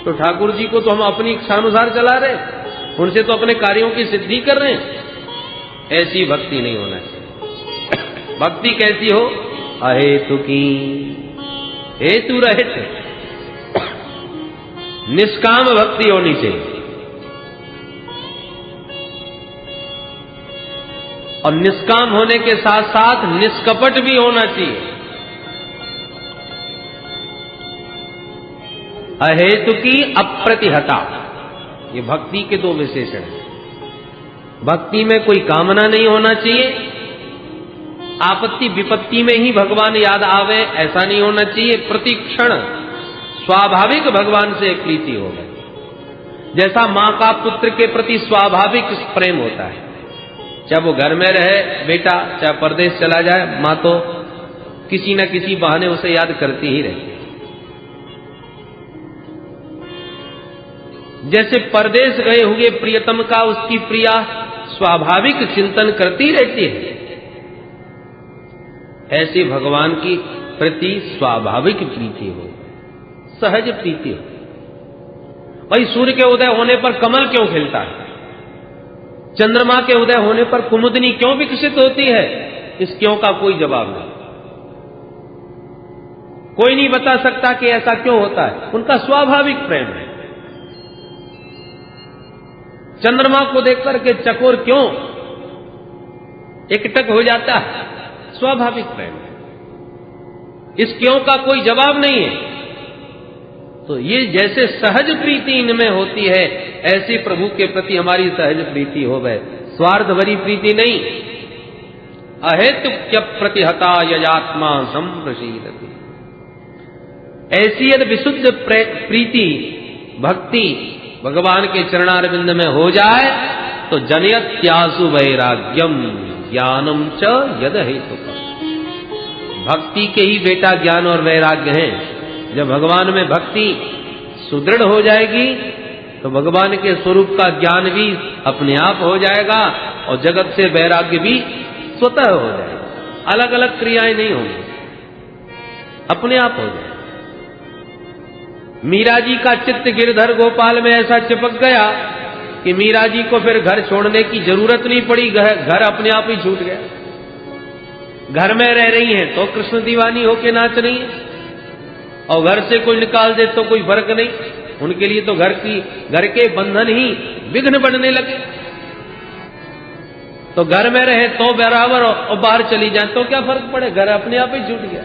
तो ठाकुर जी को तो हम अपनी इच्छानुसार चला रहे, उनसे तो अपने कार्यों की सिद्धि कर रहे हैं। ऐसी भक्ति नहीं होना चाहिए। भक्ति कैसी हो? अहेतु की, हेतु रहित निष्काम भक्ति होनी चाहिए। और निष्काम होने के साथ साथ निष्कपट भी होना चाहिए। अहेतु की अप्रतिहता, ये भक्ति के दो विशेषण हैं। भक्ति में कोई कामना नहीं होना चाहिए, आपत्ति विपत्ति में ही भगवान याद आवे ऐसा नहीं होना चाहिए। प्रतिक्षण स्वाभाविक भगवान से एक प्रीति हो गई, जैसा मां का पुत्र के प्रति स्वाभाविक प्रेम होता है। चाहे वो घर में रहे बेटा, चाहे परदेश चला जाए, मां तो किसी न किसी बहाने उसे याद करती ही रहती है। जैसे परदेश गए हुए प्रियतम का उसकी प्रिया स्वाभाविक चिंतन करती रहती है, ऐसे भगवान की प्रति स्वाभाविक प्रीति हो, सहज प्रीति हो। भाई सूर्य के उदय होने पर कमल क्यों खिलता है? चंद्रमा के उदय होने पर कुमुदनी क्यों विकसित होती है? इस क्यों का कोई जवाब नहीं। कोई नहीं बता सकता कि ऐसा क्यों होता है, उनका स्वाभाविक प्रेम है। चंद्रमा को देखकर के चकोर क्यों एकटक हो जाता है? स्वाभाविक प्रेम है। इस क्यों का कोई जवाब नहीं है। तो ये जैसे सहज प्रीति इनमें होती है, ऐसी प्रभु के प्रति हमारी सहज प्रीति हो गए, स्वार्थ भरी प्रीति नहीं। अहेतुक्य प्रतिहता यजात्मा संप्रसीदति, ऐसी यदि विशुद्ध प्रीति भक्ति भगवान के चरणारविंद में हो जाए तो जनयत्यासु वैराग्यम ज्ञानम च यद हेतु। भक्ति के ही बेटा ज्ञान और वैराग्य हैं। जब भगवान में भक्ति सुदृढ़ हो जाएगी तो भगवान के स्वरूप का ज्ञान भी अपने आप हो जाएगा और जगत से वैराग्य भी स्वतः हो जाएगा। अलग अलग क्रियाएं नहीं होंगी, अपने आप हो जाएगा। मीरा जी का चित्त गिरधर गोपाल में ऐसा चिपक गया कि मीरा जी को फिर घर छोड़ने की जरूरत नहीं पड़ी, घर अपने आप ही छूट गया। घर में रह रही हैं तो कृष्ण दीवानी होके नाच रही है, और घर से कोई निकाल दे तो कोई फर्क नहीं। उनके लिए तो घर के बंधन ही विघ्न बनने लगे। तो घर में रहे तो बराबर और बाहर चली जाए तो क्या फर्क पड़े, घर अपने आप ही छूट गया।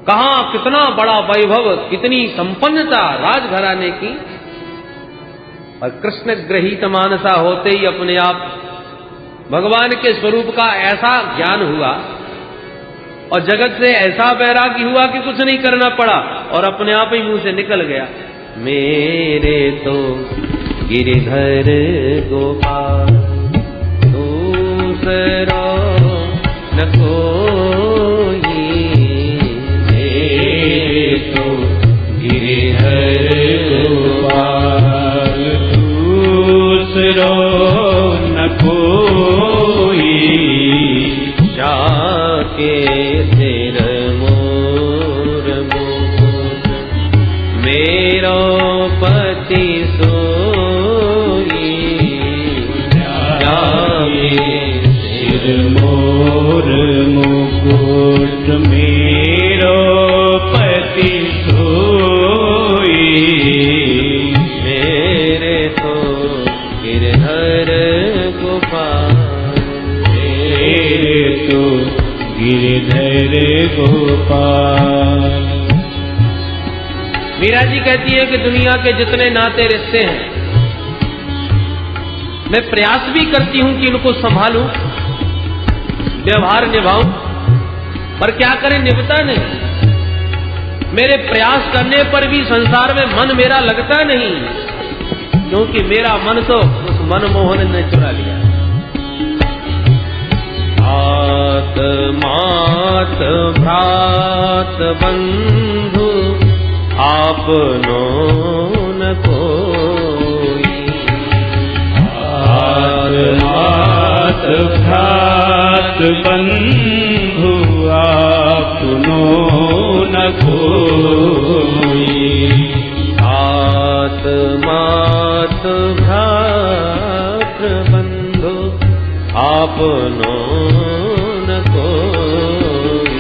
कहां कितना बड़ा वैभव, कितनी संपन्नता राजघराने की, और कृष्ण ग्रहित मानसा होते ही अपने आप भगवान के स्वरूप का ऐसा ज्ञान हुआ और जगत से ऐसा वैराग्य हुआ कि कुछ नहीं करना पड़ा और अपने आप ही मुंह से निकल गया, मेरे तो गिरधर गोपाल दूसरा न कोई, मेरे तो गिरधर गोपाल दूसरा न कोई, जाके सिर मोर मुकुट मेरो पति सोई, जाके सिर मोर मुकुट मेरो पति सोई, मेरे तो गिरधर गोपाल, मेरे तो गिरधर गोपाल। मीरा जी कहती है कि दुनिया के जितने नाते रिश्ते हैं मैं प्रयास भी करती हूं कि इनको संभालूं, व्यवहार निभाऊं, पर क्या करें, निभता नहीं। मेरे प्रयास करने पर भी संसार में मन मेरा लगता नहीं, क्योंकि मेरा मन तो उस मनमोहन ने चुरा लिया। आत मात भ्रात बंधु आपनो न कोई, आत मात भ्रात बंधु आपनो न कोई, आपनो न कोई।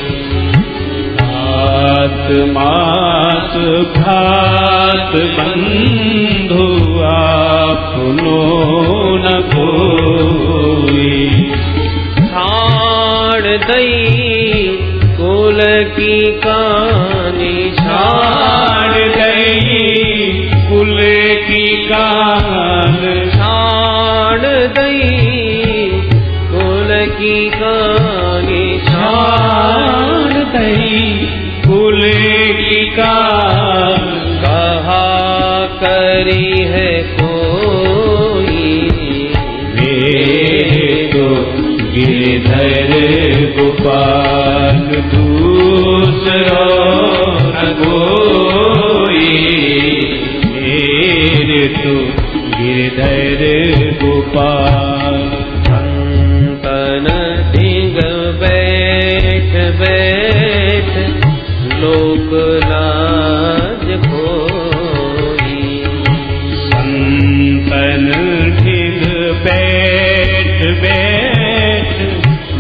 भात मात भ्रात बंधु आपनो न कोई। छाड़ दई कुल की कानी, छाड़ दई कुल की कान, छाड़ दई कुल की कानी, छाड़ दई कुल की कान। कहा करी है कोई, मेरे तो गिरधर गोपाल दूसरा न कोई। मेरे तो गिरधर गोपाल। संतन ढिंग बैठ बैठ लोक लाज खोई। संतन ढिग बैठ बैठ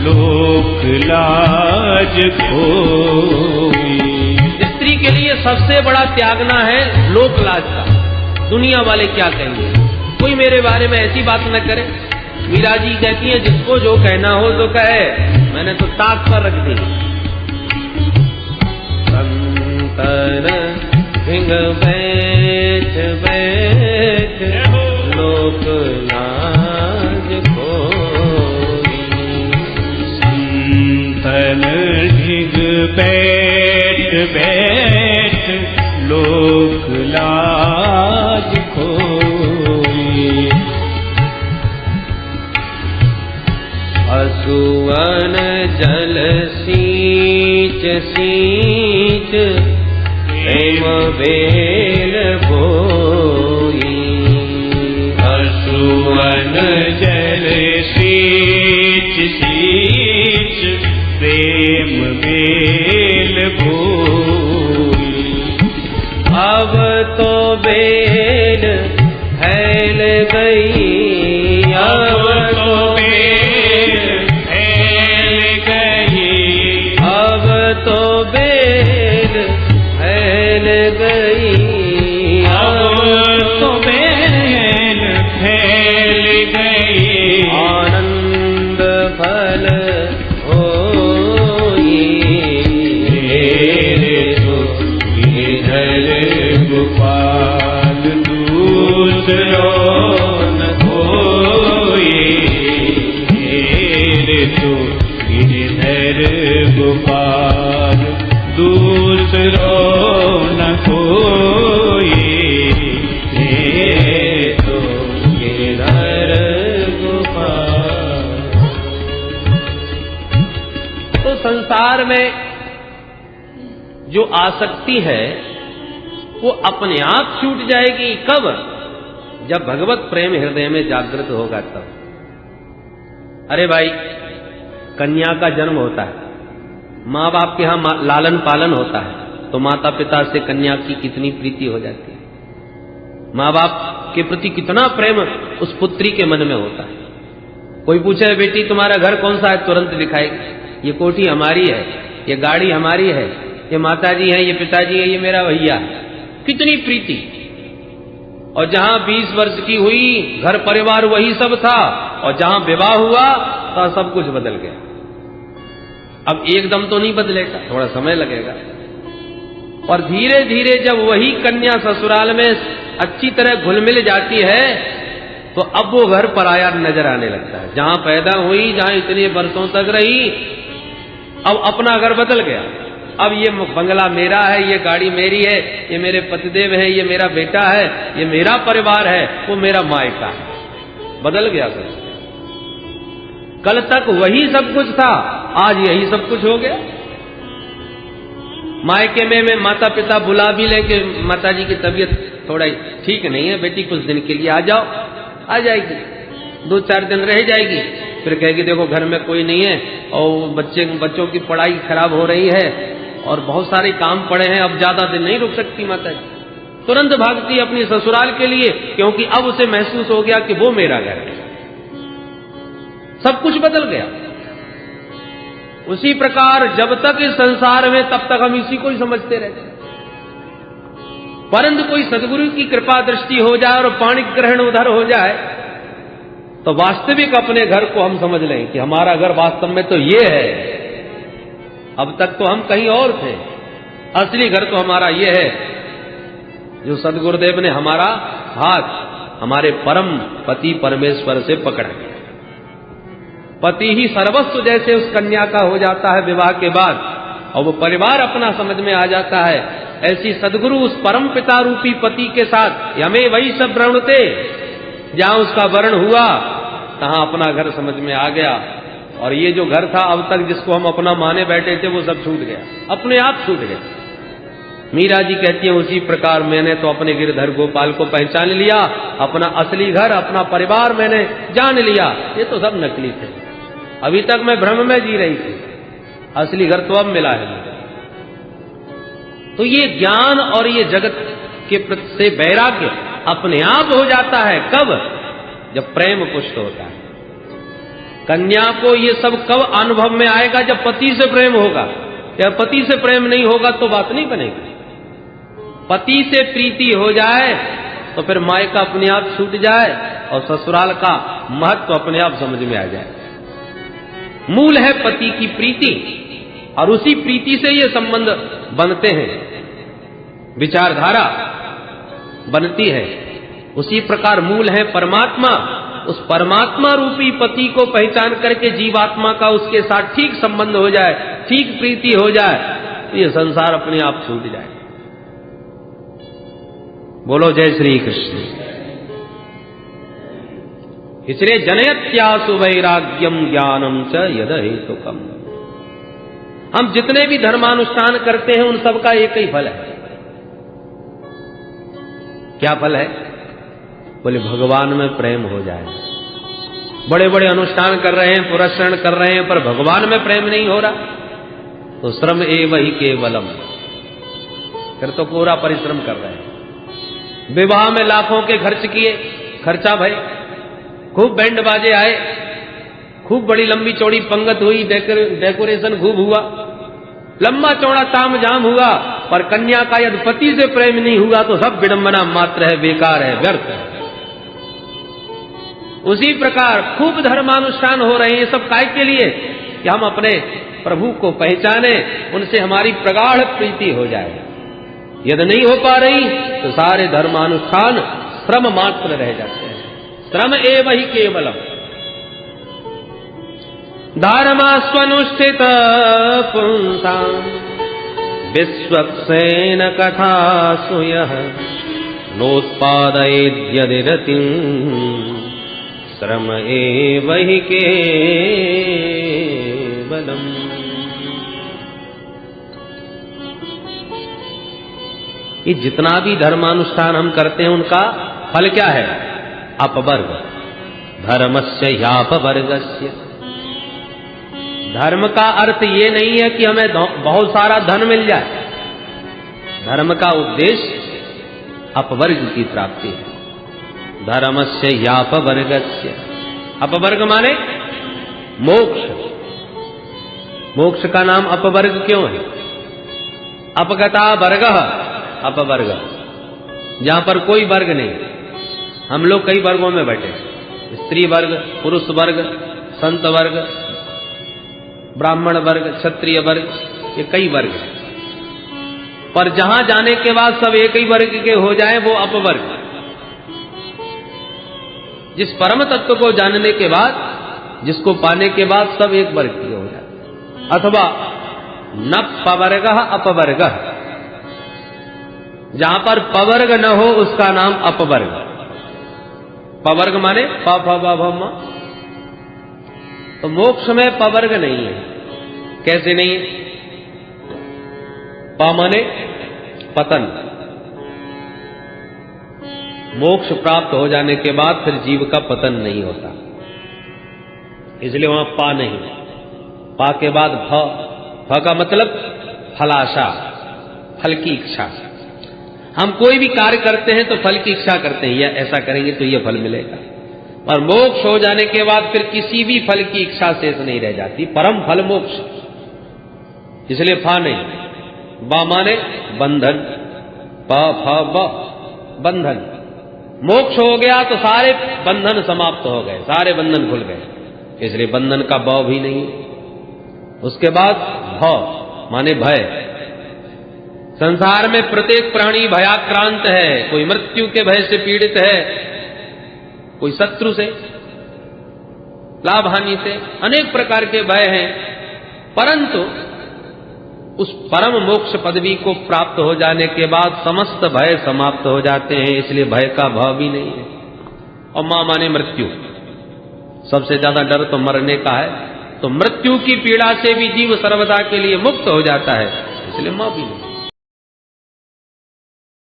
लोक लाज खोई। स्त्री के लिए सबसे बड़ा त्यागना है लोक लाज का। दुनिया वाले क्या कहेंगे, कोई मेरे बारे में ऐसी बात न करे। मीरा जी कहती हैं जिसको जो कहना हो तो कहे, मैंने तो ताक पर रख दी। संतन ढिंग बैठ बैठ लोक लाज खोई। संतन ढिग बैठ बैठ लोक लाज खोई। असुवन जल सींच सींच प्रेम बेल बोई। असुवन जल सींच सींच प्रेम बेल बोई। अब तो बेल फैल गई, अब तो बेल फैल गई। अब तो बेल फैल गई। अब तो बेल फैल गई। आनंद फल होई। मेरे तो गिरधर गोपाल दूसरो न कोई। मेरे तो गिरधर गोपाल दूसरो न कोई। मेरे तो गिरधर गोपाल। तो संसार में जो आसक्ति है वो अपने आप छूट जाएगी। कब? जब भगवत प्रेम हृदय में जागृत होगा तब। अरे भाई, कन्या का जन्म होता है, माँ बाप के यहाँ लालन पालन होता है, तो माता पिता से कन्या की कितनी प्रीति हो जाती है। माँ बाप के प्रति कितना प्रेम उस पुत्री के मन में होता है। कोई पूछे बेटी तुम्हारा घर कौन सा है, तुरंत दिखाएगी, ये कोठी हमारी है, ये गाड़ी हमारी है, ये माताजी है, ये पिताजी है, ये मेरा भैया। कितनी प्रीति। और जहां 20 वर्ष की हुई, घर परिवार वही सब था, और जहां विवाह हुआ तो सब कुछ बदल गया। अब एकदम तो नहीं बदलेगा, थोड़ा समय लगेगा। और धीरे धीरे जब वही कन्या ससुराल में अच्छी तरह घुल मिल जाती है, तो अब वो घर पराया नजर आने लगता है। जहां पैदा हुई, जहां इतने वर्षों तक रही, अब अपना घर बदल गया। अब ये बंगला मेरा है, ये गाड़ी मेरी है, ये मेरे पतिदेव है, ये मेरा बेटा है, ये मेरा परिवार है, वो मेरा मायका है। बदल गया सब। कल तक वही सब कुछ था, आज यही सब कुछ हो गया। मायके में माता पिता बुला भी ले कि माता जी की तबीयत थोड़ा ठीक नहीं है, बेटी कुछ दिन के लिए आ जाओ, आ जाएगी, 2-4 दिन रह जाएगी, फिर कहेगी देखो घर में कोई नहीं है और बच्चों की पढ़ाई खराब हो रही है और बहुत सारे काम पड़े हैं, अब ज्यादा दिन नहीं रुक सकती माता जी। तुरंत भागती अपनी ससुराल के लिए, क्योंकि अब उसे महसूस हो गया कि वो मेरा घर है। सब कुछ बदल गया। उसी प्रकार जब तक इस संसार में तब तक हम इसी को ही समझते रहते, परंतु कोई सदगुरु की कृपा दृष्टि हो जाए और पाणि ग्रहण उधर हो जाए तो वास्तविक अपने घर को हम समझ लें कि हमारा घर वास्तव में तो ये है। अब तक तो हम कहीं और थे, असली घर तो हमारा ये है जो सदगुरुदेव ने हमारा हाथ हमारे परम पति परमेश्वर से पकड़ा गया। पति ही सर्वस्व जैसे उस कन्या का हो जाता है विवाह के बाद, और वो परिवार अपना समझ में आ जाता है, ऐसी सदगुरु उस परम पिता रूपी पति के साथ यमे वही सब वृणते, जहां उसका वर्ण हुआ तहां अपना घर समझ में आ गया। और ये जो घर था अब तक जिसको हम अपना माने बैठे थे वो सब छूट गया, अपने आप छूट गया। मीरा जी कहती है उसी प्रकार मैंने तो अपने गिरधर गोपाल को पहचान लिया, अपना असली घर अपना परिवार मैंने जान लिया। ये तो सब नकली थे, अभी तक मैं भ्रम में जी रही थी, असली घर तो अब मिला है। तो ये ज्ञान और ये जगत के प्रति से वैराग्य अपने आप हो जाता है। कब? जब प्रेम पुष्ट होता है। कन्या को ये सब कब अनुभव में आएगा? जब पति से प्रेम होगा। या पति से प्रेम नहीं होगा तो बात नहीं बनेगी। पति से प्रीति हो जाए तो फिर मायका अपने आप छूट जाए और ससुराल का महत्व अपने आप समझ में आ जाए। मूल है पति की प्रीति, और उसी प्रीति से ये संबंध बनते हैं, विचारधारा बनती है। उसी प्रकार मूल है परमात्मा। उस परमात्मा रूपी पति को पहचान करके जीवात्मा का उसके साथ ठीक संबंध हो जाए, ठीक प्रीति हो जाए, तो ये संसार अपने आप छूट जाए। बोलो जय श्री कृष्ण। इसलिए जनयत्यासु वैराग्यम ज्ञानम च यद हेतुकम। हम जितने भी धर्मानुष्ठान करते हैं उन सबका एक ही फल है। क्या फल है? बोले भगवान में प्रेम हो जाए। बड़े बड़े अनुष्ठान कर रहे हैं, पुरस्करण कर रहे हैं, पर भगवान में प्रेम नहीं हो रहा तो श्रम एव ही केवलम, फिर तो पूरा परिश्रम कर रहे हैं। विवाह में लाखों के खर्च किए, खर्चा भाई, खूब बैंड बाजे आए, खूब बड़ी लंबी चौड़ी पंगत हुई, डेकोरेशन खूब हुआ, लंबा चौड़ा ताम झाम हुआ, पर कन्या का यदि पति से प्रेम नहीं हुआ तो सब विडंबना मात्र है, बेकार है, व्यर्थ है। उसी प्रकार खूब धर्मानुष्ठान हो रहे हैं, ये सब काय के लिए? कि हम अपने प्रभु को पहचाने, उनसे हमारी प्रगाढ़ प्रीति हो जाए। यदि नहीं हो पा रही तो सारे धर्मानुष्ठान श्रम मात्र रह जाते हैं। श्रम एव ही केवलम। धर्मास्वनुष्ठित पुंसां विश्वक्सेन कथासु यः नोत्पादयेद्यदि रतिं श्रम एव हि केवलम्। ये जितना भी धर्मानुष्ठान हम करते हैं उनका फल क्या है? अपवर्ग। धर्मस्य ह्यापवर्गस्य। धर्म का अर्थ ये नहीं है कि हमें बहुत सारा धन मिल जाए। धर्म का उद्देश्य अपवर्ग की प्राप्ति है। धर्मस्य ह्यापवर्गस्य। अपवर्ग माने मोक्ष। मोक्ष का नाम अपवर्ग क्यों है? अपगता वर्गः अपवर्ग, जहां पर कोई वर्ग नहीं। हम लोग कई वर्गों में बैठे, स्त्री वर्ग, पुरुष वर्ग, संत वर्ग, ब्राह्मण वर्ग, क्षत्रिय वर्ग, ये कई वर्ग हैं। पर जहां जाने के बाद सब एक ही वर्ग के हो जाए वो अपवर्ग। जिस परम तत्व को जानने के बाद, जिसको पाने के बाद सब एक वर्ग के हो जाए। अथवा न पवर्गः अपवर्गः, जहां पर पवर्ग न हो उसका नाम अपवर्ग। पवर्ग माने प फ ब भ म। तो मोक्ष में पवर्ग नहीं है। कैसे नहीं है? प माने पतन। मोक्ष प्राप्त हो जाने के बाद फिर जीव का पतन नहीं होता, इसलिए वहां पा नहीं। पा के बाद फ। फ का मतलब फलाशा, फल की इच्छा। हम कोई भी कार्य करते हैं तो फल की इच्छा करते हैं, या ऐसा करेंगे तो यह फल मिलेगा। और मोक्ष हो जाने के बाद फिर किसी भी फल की इच्छा शेष नहीं रह जाती। परम फल मोक्ष, इसलिए फा नहीं। बा माने बंधन, प फ ब बंधन। मोक्ष हो गया तो सारे बंधन समाप्त हो गए, सारे बंधन खुल गए, इसलिए बंधन का ब भी नहीं। उसके बाद भ माने भय। संसार में प्रत्येक प्राणी भयाक्रांत है, कोई मृत्यु के भय से पीड़ित है, कोई शत्रु से, लाभ हानि से, अनेक प्रकार के भय हैं। परंतु उस परम मोक्ष पदवी को प्राप्त हो जाने के बाद समस्त भय समाप्त हो जाते हैं, इसलिए भय का भाव भी नहीं है। और मां माने मृत्यु, सबसे ज्यादा डर तो मरने का है, तो मृत्यु की पीड़ा से भी जीव सर्वदा के लिए मुक्त हो जाता है, इसलिए मां भी नहीं।